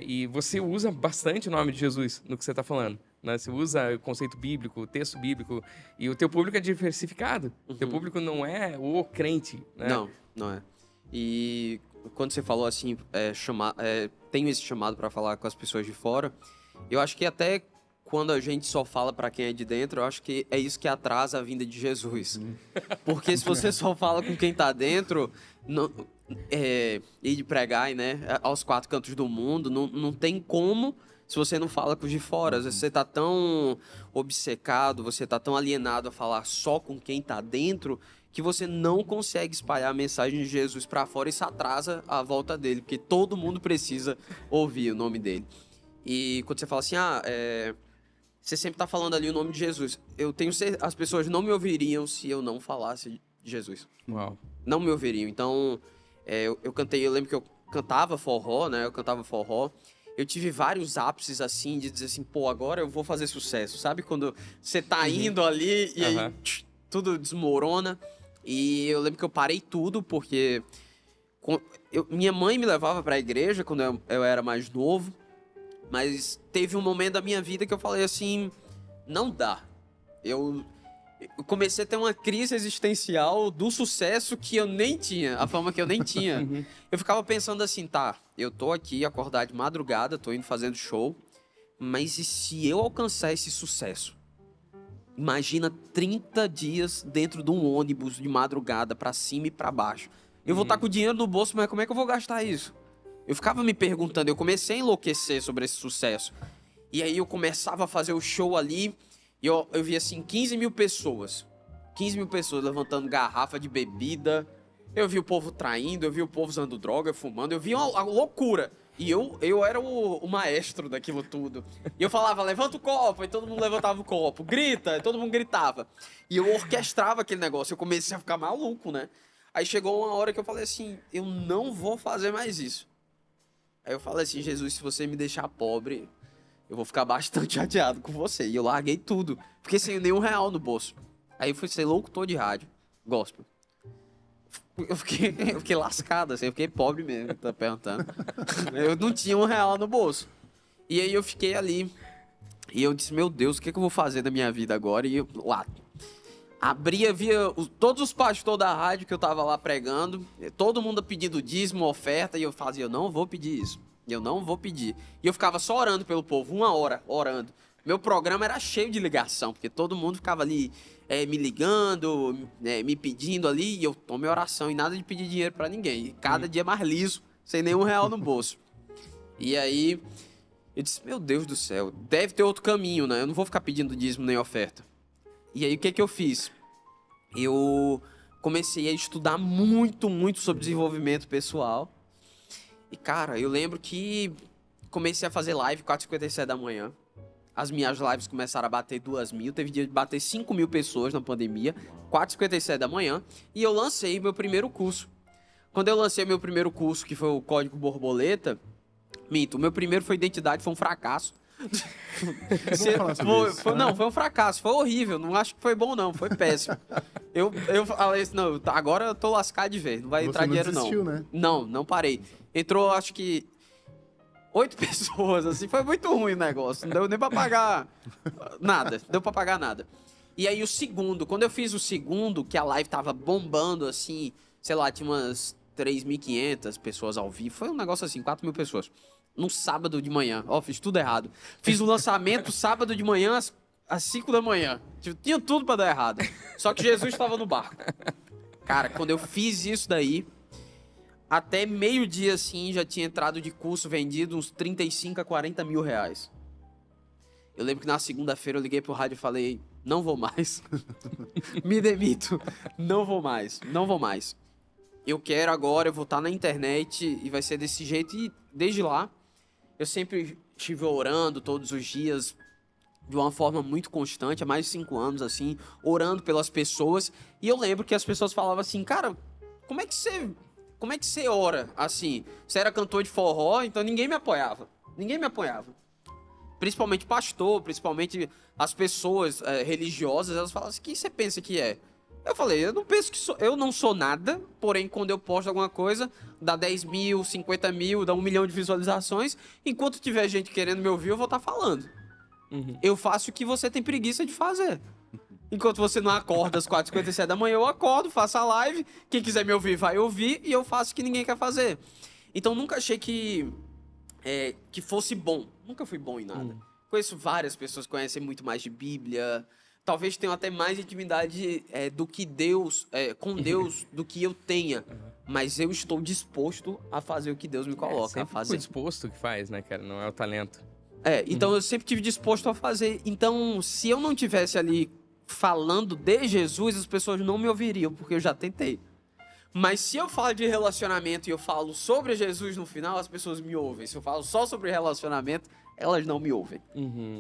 E você usa bastante o nome de Jesus no que você está falando, né? Você usa o conceito bíblico, o texto bíblico, e o teu público é diversificado. O teu público não é o crente, né? Não é. E quando você falou assim, tenho esse chamado para falar com as pessoas de fora, eu acho que até quando a gente só fala pra quem é de dentro, eu acho que é isso que atrasa a vinda de Jesus. Porque se você só fala com quem tá dentro, ir de pregar, né, aos 4 cantos do mundo, não tem como se você não fala com os de fora. Às vezes você tá tão obcecado, você tá tão alienado a falar só com quem tá dentro, que você não consegue espalhar a mensagem de Jesus pra fora, e isso atrasa a volta dele, porque todo mundo precisa ouvir o nome dele. E quando você fala assim, você sempre tá falando ali o nome de Jesus. Eu tenho certeza, as pessoas não me ouviriam se eu não falasse de Jesus. Uau. Não me ouviriam. Então, eu lembro que eu cantava forró, né? Eu cantava forró. Eu tive vários ápices, assim, de dizer assim, pô, agora eu vou fazer sucesso. Sabe quando você tá indo ali e aí tudo desmorona? E eu lembro que eu parei tudo porque minha mãe me levava pra igreja quando eu era mais novo. Mas teve um momento da minha vida que eu falei assim, não dá. Eu comecei a ter uma crise existencial do sucesso que eu nem tinha, a fama que eu nem tinha. Eu ficava pensando assim, tá, eu tô aqui, acordar de madrugada, tô indo fazendo show, mas e se eu alcançar esse sucesso? Imagina 30 dias dentro de um ônibus de madrugada, pra cima e pra baixo. Eu vou estar com o dinheiro no bolso, mas como é que eu vou gastar isso? Eu ficava me perguntando, eu comecei a enlouquecer sobre esse sucesso. E aí eu começava a fazer o show ali, e eu via assim, 15 mil pessoas. 15 mil pessoas levantando garrafa de bebida. Eu vi o povo traindo, eu vi o povo usando droga, fumando, eu vi uma loucura. E eu era o maestro daquilo tudo. E eu falava, levanta o copo, e todo mundo levantava o copo. Grita, e todo mundo gritava. E eu orquestrava aquele negócio, eu comecei a ficar maluco, né? Aí chegou uma hora que eu falei assim, eu não vou fazer mais isso. Aí eu falei assim, Jesus, se você me deixar pobre, eu vou ficar bastante chateado com você. E eu larguei tudo. Fiquei sem nenhum real no bolso. Aí eu fui ser locutor de rádio, gospel. Eu fiquei lascado, assim, eu fiquei pobre mesmo, tá perguntando. Eu não tinha um real no bolso. E aí eu fiquei ali. E eu disse, meu Deus, o que eu vou fazer da minha vida agora? E eu lá... via todos os pastores da rádio que eu tava lá pregando, todo mundo pedindo dízimo, oferta, e eu fazia, eu não vou pedir isso, eu não vou pedir. E eu ficava só orando pelo povo, 1 hora, orando. Meu programa era cheio de ligação, porque todo mundo ficava ali me ligando, me pedindo ali, e eu tomei oração, e nada de pedir dinheiro pra ninguém. E cada dia mais liso, sem nenhum real no bolso. E aí, eu disse, meu Deus do céu, deve ter outro caminho, né? Eu não vou ficar pedindo dízimo nem oferta. E aí, o que eu fiz? Eu comecei a estudar muito, muito sobre desenvolvimento pessoal. E, cara, eu lembro que comecei a fazer live 4h57 da manhã. As minhas lives começaram a bater 2.000. Teve dia de bater 5.000 pessoas na pandemia. 4h57 da manhã. E eu lancei meu primeiro curso. Quando eu lancei meu primeiro curso, que foi o Código Borboleta... Minto, o meu primeiro foi Identidade, foi um fracasso. Foi um fracasso, foi horrível, não acho que foi bom não, foi péssimo. Eu falei assim, não, agora eu tô lascado de vez, não vai entrar dinheiro não. Desistiu, né? Não parei. Entrou, acho que 8 pessoas, assim, foi muito ruim o negócio, não deu nem pra pagar nada, deu pra pagar nada. E aí o segundo, quando eu fiz o segundo, que a live tava bombando, assim, sei lá, tinha umas 3.500 pessoas ao vivo, foi um negócio assim, 4.000 pessoas. Num sábado de manhã. Fiz tudo errado. Fiz o lançamento sábado de manhã às 5 da manhã. Tinha tudo pra dar errado. Só que Jesus estava no barco. Cara, quando eu fiz isso daí, até meio-dia assim, já tinha entrado de curso vendido uns 35 a 40 mil reais. Eu lembro que na segunda-feira eu liguei pro rádio e falei, não vou mais. Me demito. Não vou mais. Eu quero agora, eu vou estar na internet e vai ser desse jeito. E desde lá, eu sempre estive orando todos os dias, de uma forma muito constante, há mais de 5 anos, assim, orando pelas pessoas. E eu lembro que as pessoas falavam assim, cara, como é que você ora assim? Você era cantor de forró, então ninguém me apoiava. Principalmente pastor, principalmente as pessoas religiosas, elas falavam assim, o que você pensa que é? Eu falei, eu não sou nada, porém quando eu posto alguma coisa, dá 10 mil, 50 mil, dá 1 milhão de visualizações, enquanto tiver gente querendo me ouvir, eu vou estar falando. Eu faço o que você tem preguiça de fazer. Enquanto você não acorda às 4h57 da manhã, eu acordo, faço a live, quem quiser me ouvir vai ouvir, e eu faço o que ninguém quer fazer. Então nunca achei que fosse bom, nunca fui bom em nada. conheço várias pessoas que conhecem muito mais de Bíblia, talvez tenham até mais intimidade do que Deus, com Deus, do que eu tenha. Mas eu estou disposto a fazer o que Deus me coloca a fazer. O disposto que faz, né, cara? Não é o talento. Então eu sempre tive disposto a fazer. Então, se eu não tivesse ali falando de Jesus, as pessoas não me ouviriam, porque eu já tentei. Mas se eu falo de relacionamento e eu falo sobre Jesus no final, as pessoas me ouvem. Se eu falo só sobre relacionamento, elas não me ouvem.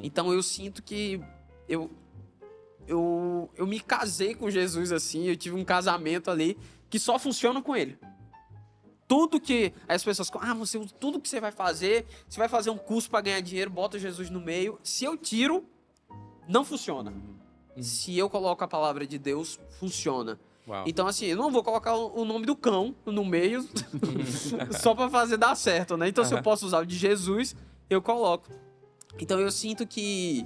Então eu sinto que eu me casei com Jesus assim, eu tive um casamento ali que só funciona com ele. Tudo que as pessoas... tudo que você vai fazer um curso para ganhar dinheiro, bota Jesus no meio. Se eu tiro, não funciona. Se eu coloco a palavra de Deus, funciona. Uau. Então, assim, eu não vou colocar o nome do cão no meio só pra fazer dar certo, né? Então, se eu posso usar o de Jesus, eu coloco. Então, eu sinto que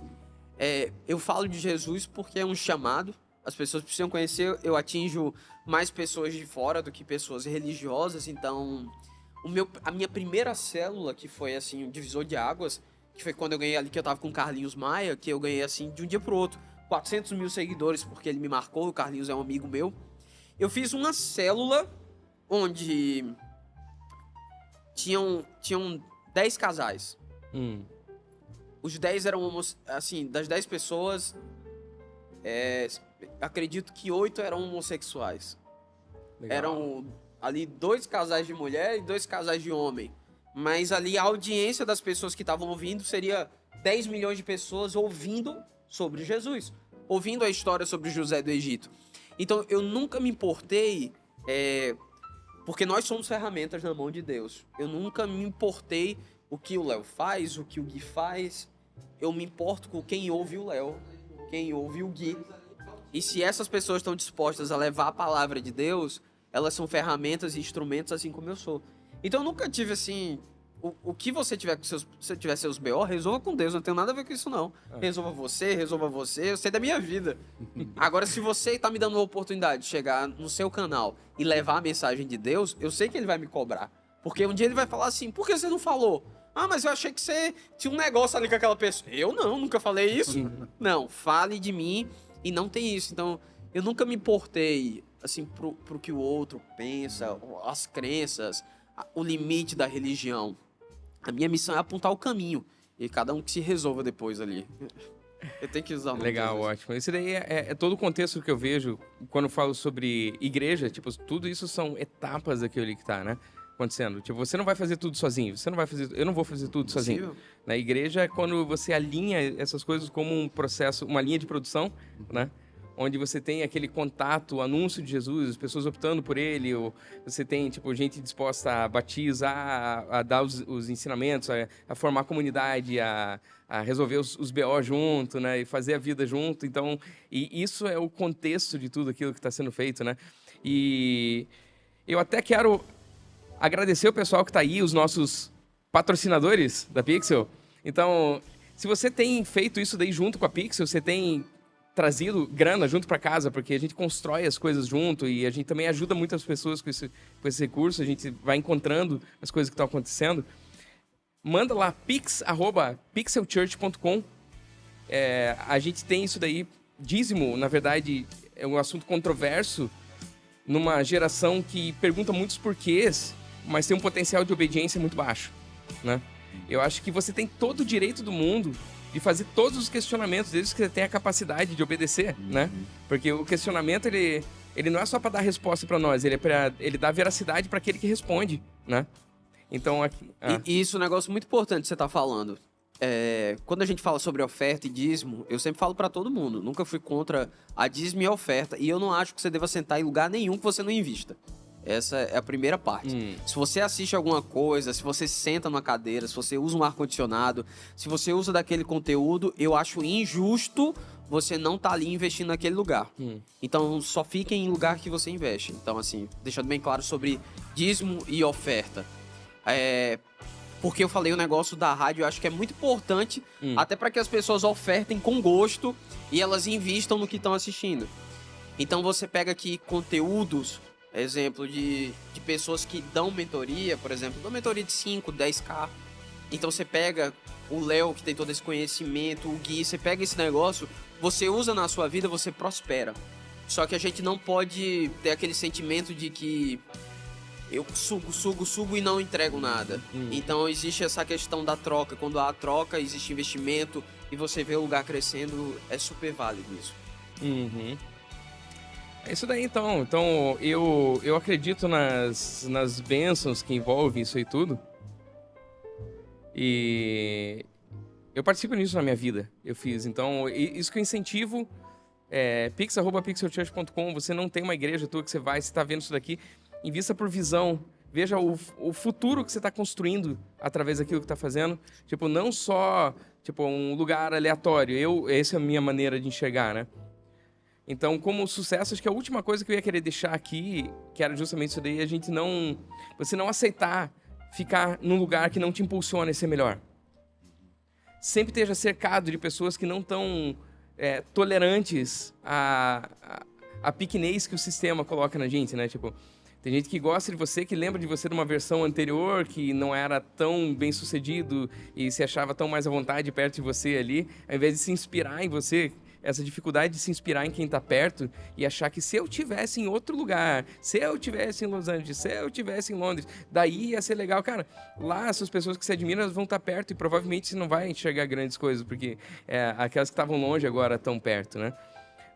eu falo de Jesus porque é um chamado. As pessoas precisam conhecer. Eu atinjo mais pessoas de fora do que pessoas religiosas. Então, a minha primeira célula, que foi, assim, um divisor de águas, que foi quando eu ganhei ali, que eu tava com o Carlinhos Maia, que eu ganhei, assim, de um dia pro outro, 400 mil seguidores, porque ele me marcou, o Carlinhos é um amigo meu. Eu fiz uma célula onde tinham 10 casais. Os 10 eram, assim, das 10 pessoas, acredito que 8 eram homossexuais. Legal. Eram ali 2 casais de mulher e 2 casais de homem. Mas ali a audiência das pessoas que estavam ouvindo seria 10 milhões de pessoas ouvindo sobre Jesus, ouvindo a história sobre José do Egito. Então, eu nunca me importei, porque nós somos ferramentas na mão de Deus. Eu nunca me importei o que o Léo faz, o que o Gui faz. Eu me importo com quem ouve o Léo, quem ouve o Gui. E se essas pessoas estão dispostas a levar a palavra de Deus, elas são ferramentas e instrumentos assim como eu sou. Então, eu nunca tive assim... O que você tiver com se você tiver seus BO, resolva com Deus. Não tem nada a ver com isso, não. Resolva você. Eu sei da minha vida. Agora, se você tá me dando uma oportunidade de chegar no seu canal e levar a mensagem de Deus, eu sei que ele vai me cobrar. Porque um dia ele vai falar assim, por que você não falou? Mas eu achei que você tinha um negócio ali com aquela pessoa. Eu não, nunca falei isso. Não, fale de mim e não tem isso. Então, eu nunca me importei, assim, pro que o outro pensa, as crenças, o limite da religião. A minha missão é apontar o caminho. E cada um que se resolva depois ali. Eu tenho que usar o nome. Legal, ótimo. Esse daí é todo o contexto que eu vejo quando eu falo sobre igreja. Tipo, tudo isso são etapas daquilo ali que tá, né? Acontecendo. Tipo, você não vai fazer tudo sozinho. Eu não vou fazer tudo sozinho. Na igreja é quando você alinha essas coisas como um processo, uma linha de produção, né? Onde você tem aquele contato, o anúncio de Jesus, as pessoas optando por ele, ou você tem, tipo, gente disposta a batizar, a dar os ensinamentos, a formar comunidade, a resolver os BO junto, né? E fazer a vida junto. Então, e isso é o contexto de tudo aquilo que está sendo feito, né? E eu até quero agradecer o pessoal que está aí, os nossos patrocinadores da Pixel. Então, se você tem feito isso daí junto com a Pixel, você tem trazido grana junto para casa, porque a gente constrói as coisas junto e a gente também ajuda muitas pessoas com esse recurso, a gente vai encontrando as coisas que estão acontecendo. Manda lá, pix@pixelchurch.com. A gente tem isso daí, dízimo, na verdade, é um assunto controverso numa geração que pergunta muitos porquês, mas tem um potencial de obediência muito baixo, né? Eu acho que você tem todo o direito do mundo de fazer todos os questionamentos, desde que você tenha a capacidade de obedecer, né? Porque o questionamento, ele não é só para dar resposta para nós, ele dá veracidade para aquele que responde, né? Então, aqui... E isso é um negócio muito importante que você tá falando. Quando a gente fala sobre oferta e dízimo, eu sempre falo para todo mundo, nunca fui contra a dízimo e a oferta, e eu não acho que você deva sentar em lugar nenhum que você não invista. Essa é a primeira parte. Se você assiste alguma coisa, se você senta numa cadeira, se você usa um ar-condicionado, se você usa daquele conteúdo, eu acho injusto você não estar ali investindo naquele lugar. Então, só fique em lugar que você investe. Então, assim, deixando bem claro sobre dízimo e oferta. Porque eu falei o negócio da rádio, eu acho que é muito importante, até para que as pessoas ofertem com gosto e elas invistam no que estão assistindo. Então, você pega aqui conteúdos... Exemplo de pessoas que dão mentoria, por exemplo, dão mentoria de 5, 10K. Então você pega o Léo, que tem todo esse conhecimento, o Gui, você pega esse negócio, você usa na sua vida, você prospera. Só que a gente não pode ter aquele sentimento de que eu sugo e não entrego nada. Então existe essa questão da troca. Quando há troca, existe investimento e você vê o lugar crescendo, é super válido isso. Uhum. É isso daí, então. Então, eu acredito nas bênçãos que envolvem isso aí tudo. E eu participo nisso na minha vida. Eu fiz. Então, isso que eu incentivo é pix@pixelchurch.com. Você não tem uma igreja tua que você vai, você está vendo isso daqui, invista por visão. Veja o futuro que você está construindo através daquilo que está fazendo. Tipo, não só um lugar aleatório. Essa é a minha maneira de enxergar, né? Então, como sucesso, acho que a última coisa que eu ia querer deixar aqui, que era justamente isso daí, você não aceitar ficar num lugar que não te impulsiona a ser melhor. Sempre esteja cercado de pessoas que não estão tolerantes à pequenez que o sistema coloca na gente, né? Tipo, tem gente que gosta de você, que lembra de você de uma versão anterior, que não era tão bem sucedido e se achava tão mais à vontade perto de você ali, ao invés de se inspirar em você, essa dificuldade de se inspirar em quem tá perto e achar que se eu tivesse em outro lugar, se eu tivesse em Los Angeles, se eu tivesse em Londres, daí ia ser legal. Cara, lá essas pessoas que você admira, elas vão estar perto e provavelmente você não vai enxergar grandes coisas, porque aquelas que estavam longe agora estão perto, né?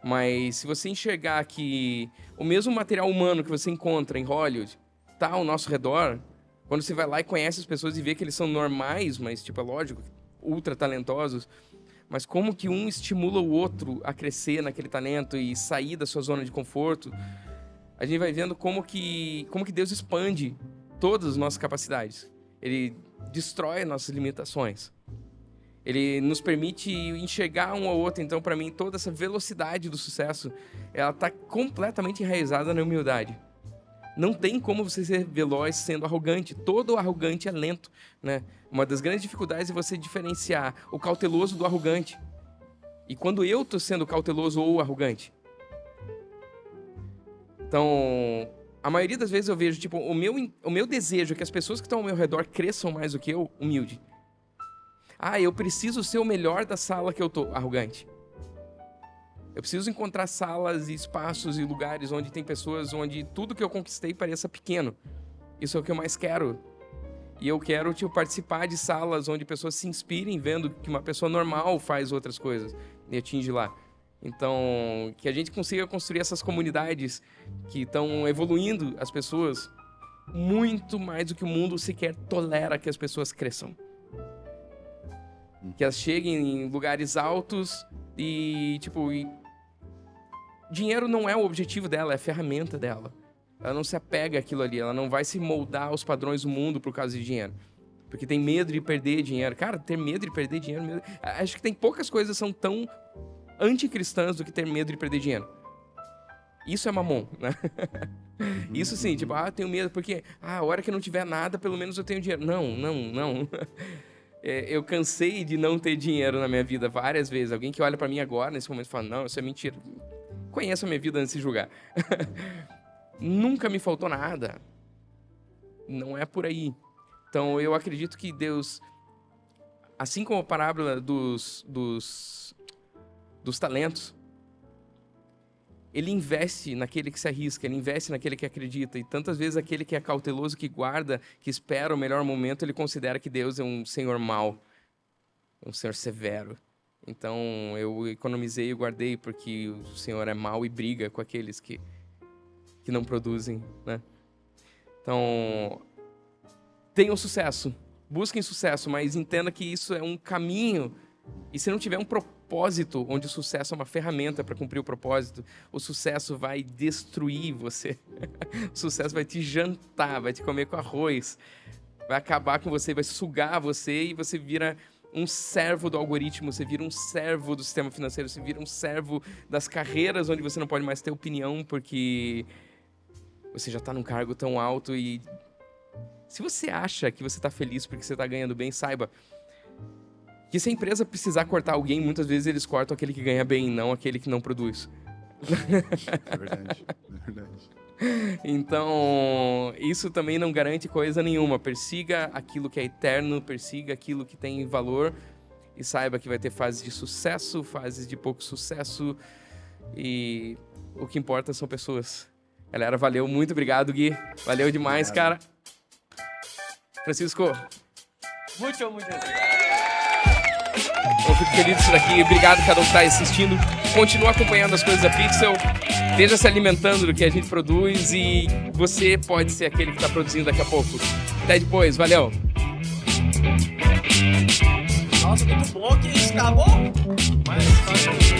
Mas se você enxergar que o mesmo material humano que você encontra em Hollywood tá ao nosso redor, quando você vai lá e conhece as pessoas e vê que eles são normais, mas, tipo, é lógico, ultra talentosos, mas como que um estimula o outro a crescer naquele talento e sair da sua zona de conforto, a gente vai vendo como que Deus expande todas as nossas capacidades. Ele destrói nossas limitações. Ele nos permite enxergar um ao outro. Então, para mim, toda essa velocidade do sucesso, ela está completamente enraizada na humildade. Não tem como você ser veloz sendo arrogante. Todo arrogante é lento, né? Uma das grandes dificuldades é você diferenciar o cauteloso do arrogante. E quando eu tô sendo cauteloso ou arrogante? Então, a maioria das vezes eu vejo, tipo, o meu desejo é que as pessoas que estão ao meu redor cresçam mais do que eu, humilde. Eu preciso ser o melhor da sala que eu tô, arrogante. Eu preciso encontrar salas e espaços e lugares onde tem pessoas, onde tudo que eu conquistei pareça pequeno. Isso é o que eu mais quero. E eu quero, participar de salas onde pessoas se inspirem vendo que uma pessoa normal faz outras coisas e atinge lá. Então, que a gente consiga construir essas comunidades que estão evoluindo as pessoas muito mais do que o mundo sequer tolera que as pessoas cresçam. Que elas cheguem em lugares altos e dinheiro não é o objetivo dela, é a ferramenta dela. Ela não se apega àquilo ali, ela não vai se moldar aos padrões do mundo por causa de dinheiro. Porque tem medo de perder dinheiro. Cara, ter medo de perder dinheiro... Acho que tem poucas coisas que são tão anticristãs do que ter medo de perder dinheiro. Isso é mamon, né? Isso sim, tenho medo porque... a hora que eu não tiver nada, pelo menos eu tenho dinheiro. Não. Eu cansei de não ter dinheiro na minha vida várias vezes. Alguém que olha pra mim agora, nesse momento, fala, não, isso é mentira. Conheço a minha vida antes de julgar. Nunca me faltou nada. Não é por aí. Então, eu acredito que Deus, assim como a parábola dos talentos, Ele investe naquele que se arrisca, Ele investe naquele que acredita. E tantas vezes aquele que é cauteloso, que guarda, que espera o melhor momento, ele considera que Deus é um Senhor mau, um Senhor severo. Então, eu economizei e guardei porque o Senhor é mau e briga com aqueles que não produzem, né? Então, tenham sucesso, busquem sucesso, mas entenda que isso é um caminho. E se não tiver um propósito, onde o sucesso é uma ferramenta para cumprir o propósito, o sucesso vai destruir você. O sucesso vai te jantar, vai te comer com arroz, vai acabar com você, vai sugar você e você vira um servo do algoritmo, você vira um servo do sistema financeiro, você vira um servo das carreiras onde você não pode mais ter opinião porque você já está num cargo tão alto. E se você acha que você está feliz porque você está ganhando bem, saiba que se a empresa precisar cortar alguém, muitas vezes eles cortam aquele que ganha bem, não aquele que não produz. É verdade, é verdade. Então, isso também não garante coisa nenhuma. Persiga aquilo que é eterno, persiga aquilo que tem valor e saiba que vai ter fases de sucesso, fases de pouco sucesso e o que importa são pessoas. Galera, valeu, muito obrigado, Gui. Valeu demais, cara. Francisco. Muito obrigado. Eu fico feliz disso daqui. Obrigado a cada um que está assistindo. Continua acompanhando as coisas da Pixel. Esteja se alimentando do que a gente produz e você pode ser aquele que está produzindo daqui a pouco. Até depois. Valeu. Nossa, muito bom que isso acabou. Mas,